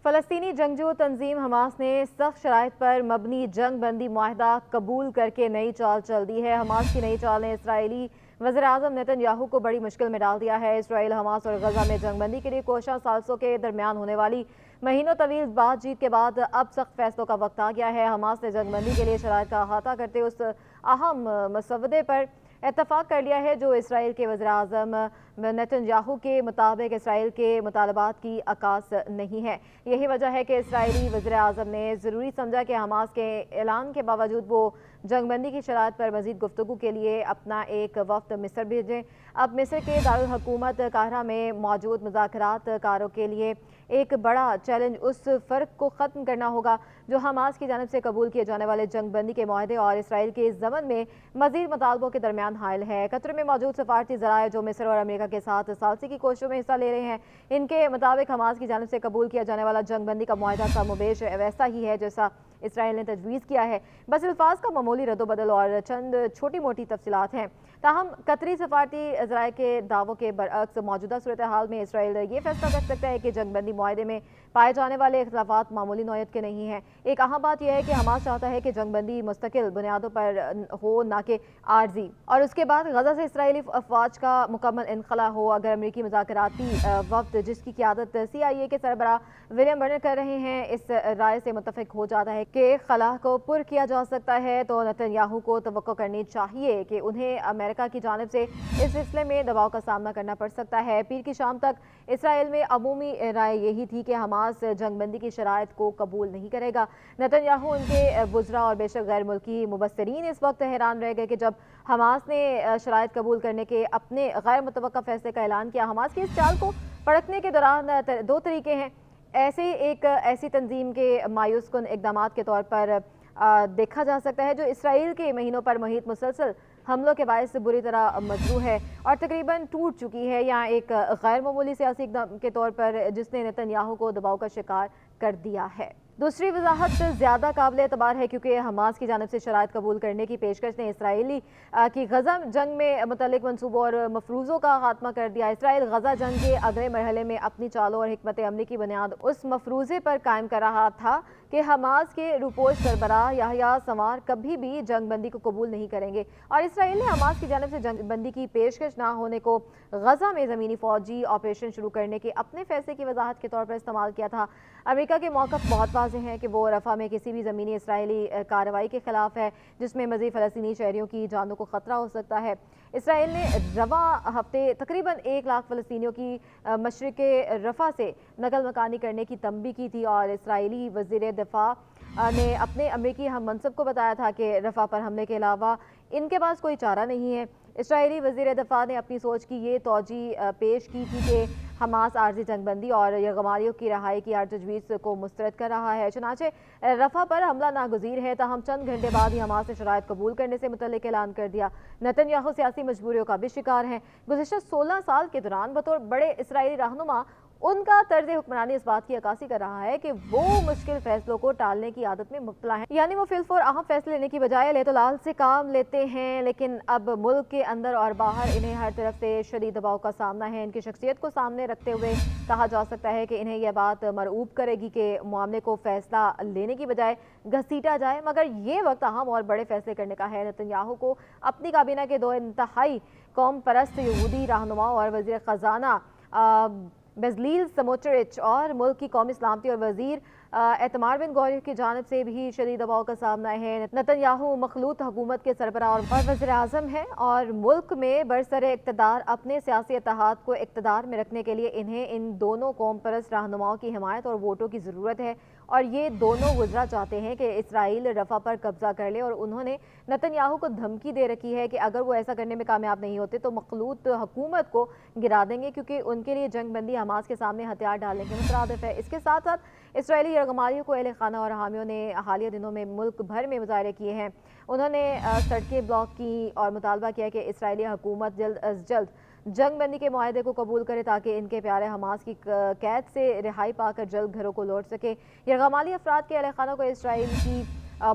فلسطینی جنگجو تنظیم حماس نے سخت شرائط پر مبنی جنگ بندی معاہدہ قبول کر کے نئی چال چل دی ہے۔ حماس کی نئی چال نے اسرائیلی وزیر اعظم نیتن یاہو کو بڑی مشکل میں ڈال دیا ہے۔ اسرائیل، حماس اور غزہ میں جنگ بندی کے لیے کوشاں سالسوں کے درمیان ہونے والی مہینوں طویل بات چیت کے بعد اب سخت فیصلوں کا وقت آ گیا ہے۔ حماس نے جنگ بندی کے لیے شرائط کا احاطہ کرتے اس اہم مسودے پر اتفاق کر لیا ہے جو اسرائیل کے وزیر اعظم نیتن یاہو کے مطابق اسرائیل کے مطالبات کی عکاس نہیں ہے۔ یہی وجہ ہے کہ اسرائیلی وزیر اعظم نے ضروری سمجھا کہ حماس کے اعلان کے باوجود وہ جنگ بندی کی شرائط پر مزید گفتگو کے لیے اپنا ایک وفد مصر بھیجیں۔ اب مصر کے دارالحکومت قاہرہ میں موجود مذاکرات کاروں کے لیے ایک بڑا چیلنج اس فرق کو ختم کرنا ہوگا جو حماس کی جانب سے قبول کیے جانے والے جنگ بندی کے معاہدے اور اسرائیل کے ضمن میں مزید مطالبوں کے درمیان حائل ہے۔ قطر میں موجود سفارتی ذرائع جو مصر اور امریکہ کے ساتھ ثالثی کی کوششوں میں حصہ لے رہے ہیں، ان کے مطابق حماس کی جانب سے قبول کیا جانے والا جنگ بندی کا معاہدہ کم و بیش ویسا ہی ہے جیسا اسرائیل نے تجویز کیا ہے، بس الفاظ کا معمولی رد و بدل اور چند چھوٹی موٹی تفصیلات ہیں۔ تاہم قطری سفارتی ذرائع کے دعووں کے برعکس موجودہ صورتحال میں اسرائیل یہ فیصلہ کر سکتا ہے کہ جنگ بندی معاہدے میں پائے جانے والے اختلافات معمولی نوعیت کے نہیں ہیں۔ ایک اہم بات یہ ہے کہ حماس چاہتا ہے کہ جنگ بندی مستقل بنیادوں پر ہو، نہ کہ عارضی، اور اس کے بعد غزہ سے اسرائیلی افواج کا مکمل انخلا ہو۔ اگر امریکی مذاکراتی وفد جس کی قیادت CIA کے سربراہ ولیم برنر کر رہے ہیں اس رائے سے متفق ہو جاتا ہے کہ خلا کو پر کیا جا سکتا ہے تو نیتن یاہو کو توقع کرنی چاہیے کہ انہیں امریکہ کی جانب سے اس سلسلے میں دباؤ کا سامنا کرنا پڑ سکتا ہے۔ پیر کی شام تک اسرائیل میں عمومی رائے یہی تھی کہ حماس جنگ بندی کی شرائط کو قبول نہیں کرے گا۔ نیتن یاہو، ان کے وزراء اور بے شک غیر ملکی مبصرین اس وقت حیران رہ گئے کہ جب حماس نے شرائط قبول کرنے کے اپنے غیر متوقع فیصلے کا اعلان کیا۔ حماس کی اس چال کو پرکھنے کے دوران دو طریقے ہیں۔ ایسی تنظیم کے مایوس کن اقدامات کے طور پر دیکھا جا سکتا ہے جو اسرائیل کے مہینوں پر محیط مسلسل حملوں کے باعث بری طرح مجروح ہے اور تقریباً ٹوٹ چکی ہے، یا ایک غیر معمولی سیاسی اقدام کے طور پر جس نے نیتن یاہو کو دباؤ کا شکار کر دیا ہے۔ دوسری وضاحت زیادہ قابل اعتبار ہے کیونکہ حماس کی جانب سے شرائط قبول کرنے کی پیشکش نے اسرائیلی کی غزہ جنگ میں متعلق منصوبوں اور مفروضوں کا خاتمہ کر دیا۔ اسرائیل غزہ جنگ کے اگلے مرحلے میں اپنی چالوں اور حکمت عملی کی بنیاد اس مفروضے پر قائم کر رہا تھا کہ حماس کے روپوش سربراہ یحییٰ سنوار کبھی بھی جنگ بندی کو قبول نہیں کریں گے، اور اسرائیل نے حماس کی جانب سے جنگ بندی کی پیشکش نہ ہونے کو غزہ میں زمینی فوجی آپریشن شروع کرنے کے اپنے فیصلے کی وضاحت کے طور پر استعمال کیا تھا۔ امریکہ کے موقف بہت واضح ہے کہ وہ رفح میں کسی بھی زمینی اسرائیلی کارروائی کے خلاف ہے جس میں مزید فلسطینی شہریوں کی جانوں کو خطرہ ہو سکتا ہے۔ اسرائیل نے رواں ہفتے تقریباً 1 لاکھ فلسطینیوں کی مشرق رفح سے نقل مکانی کرنے کی تنبیہ کی تھی، اور اسرائیلی وزیر دفاع نے اپنے امریکی ہم منصب کو بتایا تھا کہ رفح پر حملے کے علاوہ ان کے پاس کوئی چارہ نہیں ہے۔ اسرائیلی وزیر دفاع نے اپنی سوچ کی یہ توجیہ پیش کی تھی کہ حماس عارضی جنگ بندی اور یرغمالیوں کی رہائی کی ہر تجویز کو مسترد کر رہا ہے، چنانچہ رفح پر حملہ ناگزیر ہے۔ تاہم چند گھنٹے بعد ہی حماس نے شرائط قبول کرنے سے متعلق اعلان کر دیا۔ نیتن یاہو سیاسی مجبوریوں کا بھی شکار ہیں۔ گزشتہ 16 سال کے دوران بطور بڑے اسرائیلی رہنما ان کا طرز حکمرانی اس بات کی عکاسی کر رہا ہے کہ وہ مشکل فیصلوں کو ٹالنے کی عادت میں مبتلا ہیں، یعنی وہ فی الفور اہم فیصلے لینے کی بجائے لے تو لال سے کام لیتے ہیں، لیکن اب ملک کے اندر اور باہر انہیں ہر طرف سے شدید دباؤ کا سامنا ہے۔ ان کی شخصیت کو سامنے رکھتے ہوئے کہا جا سکتا ہے کہ انہیں یہ بات مرعوب کرے گی کہ معاملے کو فیصلہ لینے کی بجائے گھسیٹا جائے، مگر یہ وقت اہم اور بڑے فیصلے کرنے کا ہے۔ نیتن یاہو کو اپنی کابینہ کے 2 انتہائی قوم پرست یہودی رہنماؤں اور وزیر خزانہ بیزلیل سموٹرچ اور ملک کی قومی سلامتی اور وزیر ایتمار بن گویر کی جانب سے بھی شدید دباؤ کا سامنا ہے۔ نیتن یاہو مخلوط حکومت کے سربراہ اور وزیر اعظم ہیں، اور ملک میں برسر اقتدار اپنے سیاسی اتحاد کو اقتدار میں رکھنے کے لیے انہیں ان دونوں قوم پرست رہنماؤں کی حمایت اور ووٹوں کی ضرورت ہے، اور یہ دونوں وزراء چاہتے ہیں کہ اسرائیل رفح پر قبضہ کر لے، اور انہوں نے نیتن یاہو کو دھمکی دے رکھی ہے کہ اگر وہ ایسا کرنے میں کامیاب نہیں ہوتے تو مخلوط حکومت کو گرا دیں گے، کیونکہ ان کے لیے جنگ بندی حماس کے سامنے ہتھیار ڈالنے کے مترادف ہے۔ اس کے ساتھ ساتھ اسرائیلی یرغمالیوں کو اہل خانہ اور حامیوں نے حالیہ دنوں میں ملک بھر میں مظاہرے کیے ہیں۔ انہوں نے سڑکیں بلاک کی اور مطالبہ کیا کہ اسرائیلی حکومت جلد از جلد جنگ بندی کے معاہدے کو قبول کرے تاکہ ان کے پیارے حماس کی قید سے رہائی پا کر جلد گھروں کو لوٹ سکے۔ یرغمالی افراد کے اہل خانہ کو اسرائیل کی